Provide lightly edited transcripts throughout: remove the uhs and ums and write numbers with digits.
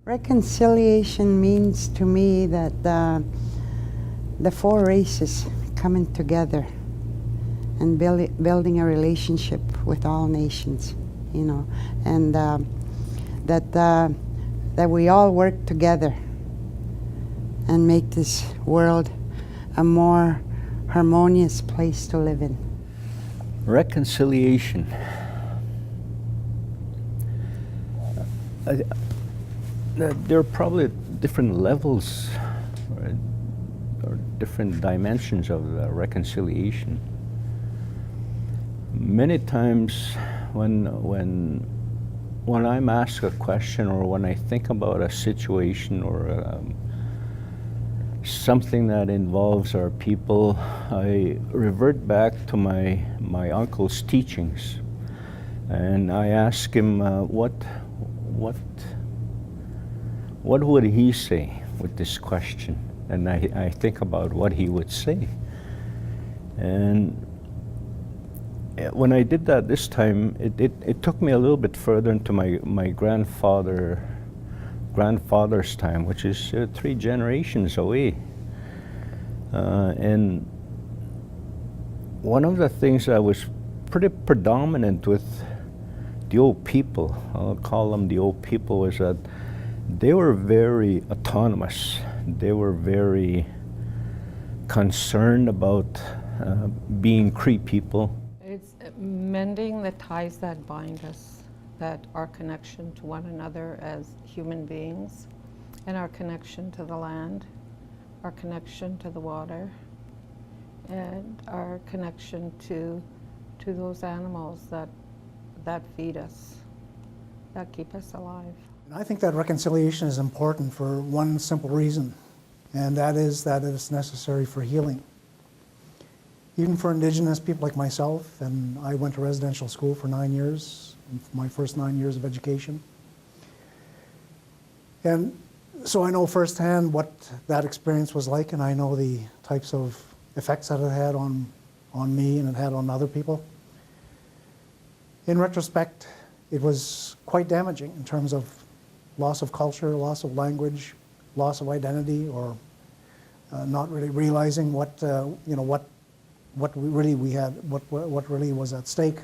Reconciliation means to me that the four races coming together and building a relationship with all nations, and that we all work together and make this world a more harmonious place to live in. Reconciliation. There are probably different levels or different dimensions of reconciliation. Many times when I'm asked a question or when I think about a situation or something that involves our people, I revert back to my uncle's teachings, and I ask him what would he say with this question, and I think about what he would say. And when I did that this time, it took me a little bit further into my grandfather's time, which is 3 generations away. And one of the things that was pretty predominant with the old people, I'll call them the old people, was that they were very autonomous. They were very concerned about being Cree people. It's mending the ties that bind us, that our connection to one another as human beings, and our connection to the land, our connection to the water, and our connection to those animals that feed us, that keep us alive. I think that reconciliation is important for one simple reason, and that is that it's necessary for healing. Even for Indigenous people like myself, and I went to residential school for 9 years, my first 9 years of education. And so I know firsthand what that experience was like, and I know the types of effects that it had on me and it had on other people. In retrospect, it was quite damaging in terms of loss of culture, loss of language, loss of identity, or not really realizing what really we had, what really was at stake.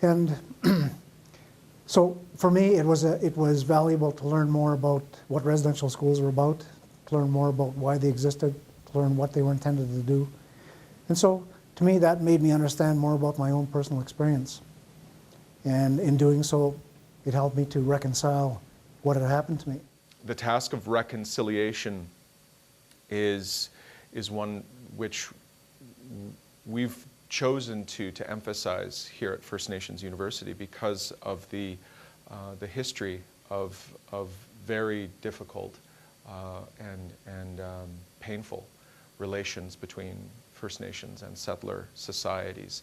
And so for me, it was valuable to learn more about what residential schools were about, to learn more about why they existed, to learn what they were intended to do. And so to me, that made me understand more about my own personal experience. And in doing so, it helped me to reconcile what had happened to me. The task of reconciliation is one which we've chosen to emphasize here at First Nations University because of the history of very difficult and painful relations between First Nations and settler societies.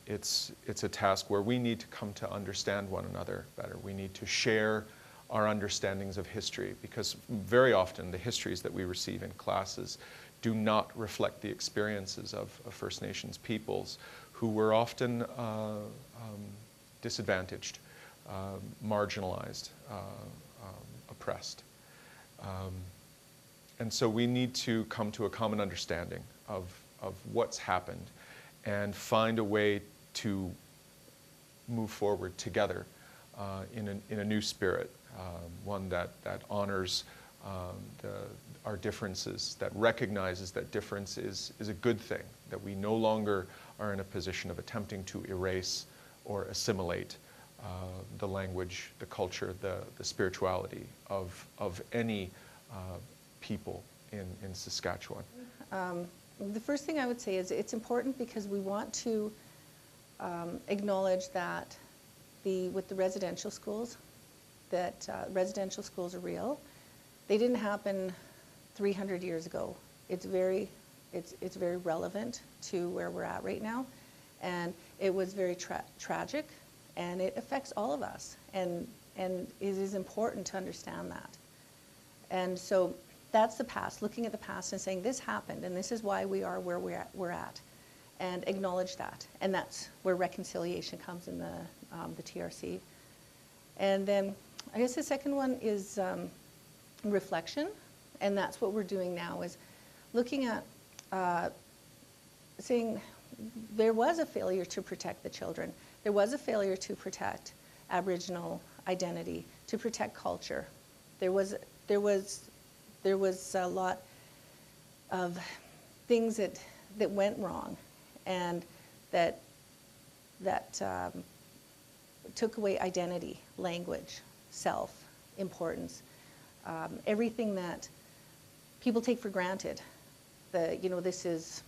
It's a task where we need to come to understand one another better. We need to share our understandings of history, because very often the histories that we receive in classes do not reflect the experiences of First Nations peoples who were often disadvantaged, marginalized, oppressed. And so we need to come to a common understanding of what's happened and find a way to move forward together in a new spirit, one that honors our differences, that recognizes that difference is a good thing, that we no longer are in a position of attempting to erase or assimilate the language, the culture, the spirituality of any people in Saskatchewan. The first thing I would say is it's important because we want to acknowledge that with the residential schools, that residential schools are real. They didn't happen 300 years ago. It's very relevant to where we're at right now, and it was very tragic, and it affects all of us, and it is important to understand that. And so that's the past, looking at the past and saying this happened, and this is why we are where we're at, and acknowledge that. And that's where reconciliation comes in the TRC. And then I guess the second one is reflection, and that's what we're doing now, is looking at saying there was a failure to protect the children. There was a failure to protect Aboriginal identity, to protect culture. There was a lot of things that went wrong, and that took away identity, language, self, importance, everything that people take for granted. This is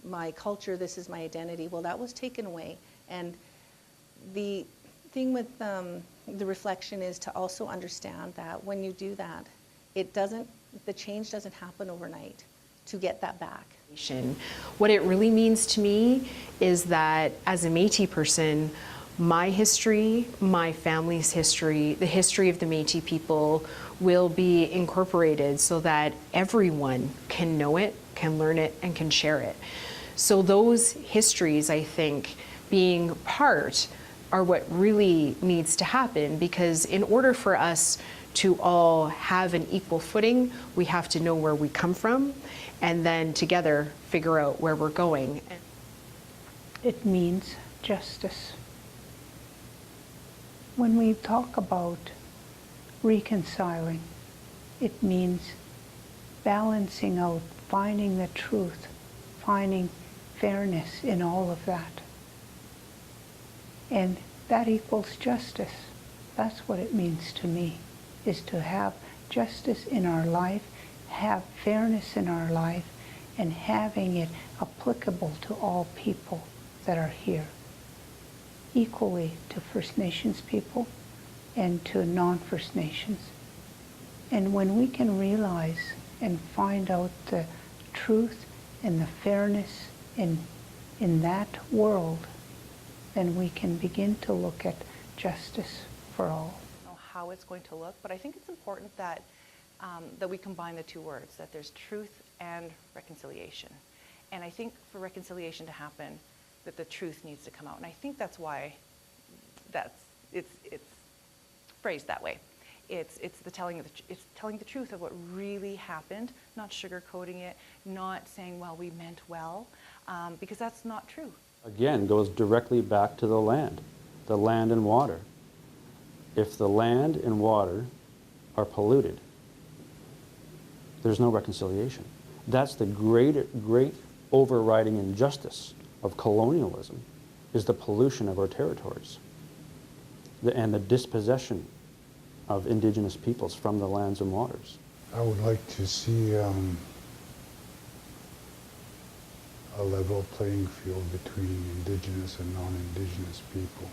my culture, this is my identity. Well, that was taken away. And the thing with the reflection is to also understand that when you do that, the change doesn't happen overnight to get that back. What it really means to me is that as a Métis person, my history, my family's history, the history of the Métis people will be incorporated so that everyone can know it, can learn it, and can share it. So those histories, I think, being part are what really needs to happen, because in order for us to all have an equal footing, we have to know where we come from, and then together figure out where we're going. It means justice. When we talk about reconciling, it means balancing out, finding the truth, finding fairness in all of that. And that equals justice. That's what it means to me, is to have justice in our life, have fairness in our life, and having it applicable to all people that are here, equally to First Nations people and to non-First Nations. And when we can realize and find out the truth and the fairness in that world, then we can begin to look at justice for all. I don't know how it's going to look, but I think it's important that that we combine the two words, that there's truth and reconciliation. And I think for reconciliation to happen, that the truth needs to come out. And I think that's why it's phrased that way. It's telling the truth of what really happened, not sugarcoating it, not saying, well, we meant well, because that's not true. Again, goes directly back to the land and water. If the land and water are polluted, there's no reconciliation. That's the great overriding injustice of colonialism, is the pollution of our territories and the dispossession of Indigenous peoples from the lands and waters. I would like to see a level playing field between Indigenous and non-Indigenous people.